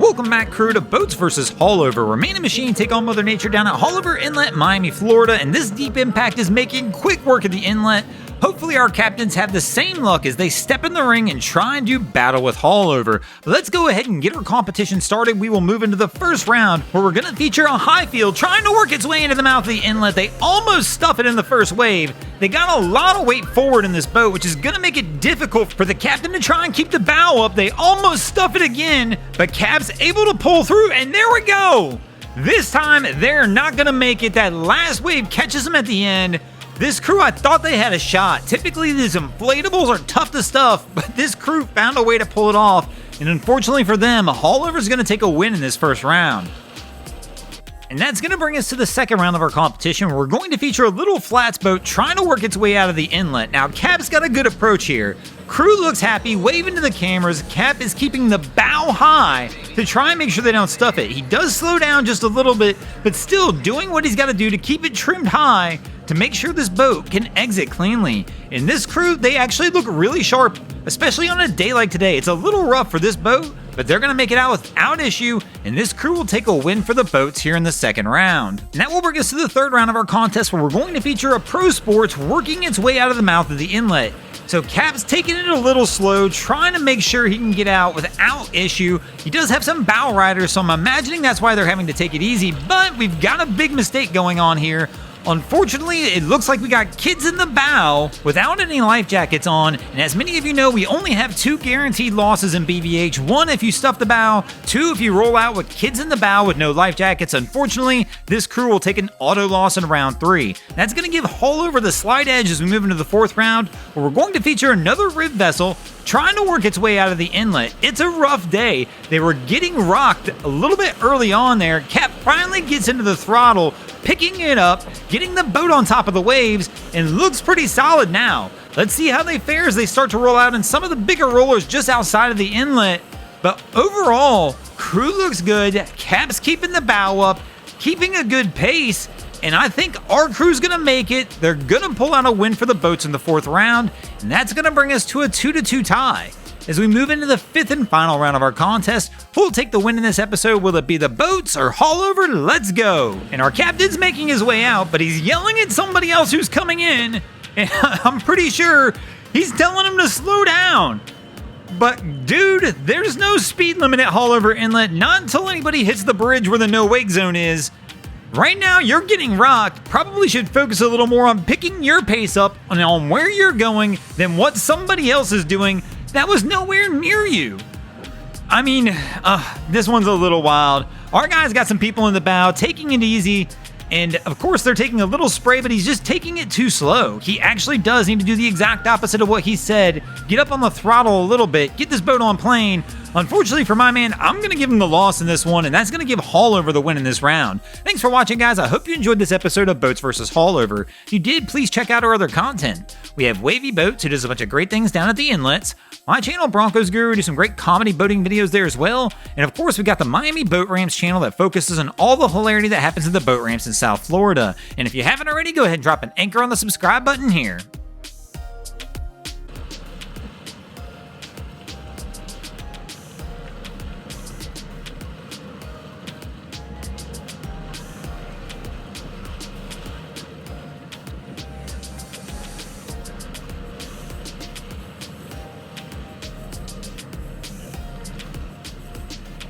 Welcome back, crew, to Boats vs. Haulover, where Man and Machine take on Mother Nature down at Haulover Inlet, Miami, Florida, and this deep impact is making quick work of the inlet. Hopefully our captains have the same luck as they step in the ring and try and do battle with Haulover. But let's go ahead and get our competition started. We will move into the first round, where we're going to feature a high field trying to work its way into the mouth of the inlet. They almost stuff it in the first wave. They got a lot of weight forward in this boat, which is going to make it difficult for the captain to try and keep the bow up. They almost stuff it again, but Cap's able to pull through, and there we go! This time, they're not going to make it. That last wave catches them at the end. This crew, I thought they had a shot. Typically, these inflatables are tough to stuff, but this crew found a way to pull it off. And unfortunately for them, Haulover's going to take a win in this first round. And that's going to bring us to the second round of our competition, where we're going to feature a little flats boat trying to work its way out of the inlet. Now, Cap's got a good approach here. Crew looks happy, waving to the cameras. Cap is keeping the bow high to try and make sure they don't stuff it. He does slow down just a little bit, but still doing what he's got to do to keep it trimmed high to make sure this boat can exit cleanly. In this crew, they actually look really sharp, especially on a day like today. It's a little rough for this boat, but they're going to make it out without issue, and this crew will take a win for the boats here in the second round. And that will bring us to the third round of our contest, where we're going to feature a Pro Sports working its way out of the mouth of the inlet. So Cap's taking it a little slow, trying to make sure he can get out without issue. He does have some bow riders, so I'm imagining that's why they're having to take it easy, but we've got a big mistake going on here. Unfortunately, it looks like we got kids in the bow without any life jackets on, and as many of you know, we only have 2 guaranteed losses in BVH. 1 if you stuff the bow, 2 if you roll out with kids in the bow with no life jackets. Unfortunately, this crew will take an auto loss in round 3. That's going to give Haulover the slight edge as we move into the fourth round, where we're going to feature another rib vessel trying to work its way out of the inlet. It's a rough day. They were getting rocked a little bit early on there. Cap finally gets into the throttle, picking it up, getting the boat on top of the waves, and looks pretty solid now. Let's see how they fare as they start to roll out in some of the bigger rollers just outside of the inlet. But overall, crew looks good. Cap's keeping the bow up, keeping a good pace, and I think our crew's gonna make it. They're gonna pull out a win for the boats in the fourth round, and that's gonna bring us to a 2-2 tie. As we move into the fifth and final round of our contest, who'll take the win in this episode? Will it be the boats or Haulover? Let's go! And our captain's making his way out, but he's yelling at somebody else who's coming in, and I'm pretty sure he's telling him to slow down. But dude, there's no speed limit at Haulover Inlet, not until anybody hits the bridge where the no wake zone is. Right now, you're getting rocked. Probably should focus a little more on picking your pace up and on where you're going than what somebody else is doing that was nowhere near you. I mean, this one's a little wild. Our guy's got some people in the bow taking it easy, and of course they're taking a little spray, but he's just taking it too slow. He actually does need to do the exact opposite of what he said. Get up on the throttle a little bit, get this boat on plane. Unfortunately for my man, I'm going to give him the loss in this one, and that's going to give Haulover the win in this round. Thanks for watching, guys. I hope you enjoyed this episode of Boats vs. Haulover. If you did, please check out our other content. We have Wavy Boats, who does a bunch of great things down at the inlets. My channel, Broncos Guru, do some great comedy boating videos there as well. And of course, we got the Miami Boat Ramps channel that focuses on all the hilarity that happens in the boat ramps in South Florida. And if you haven't already, go ahead and drop an anchor on the subscribe button here.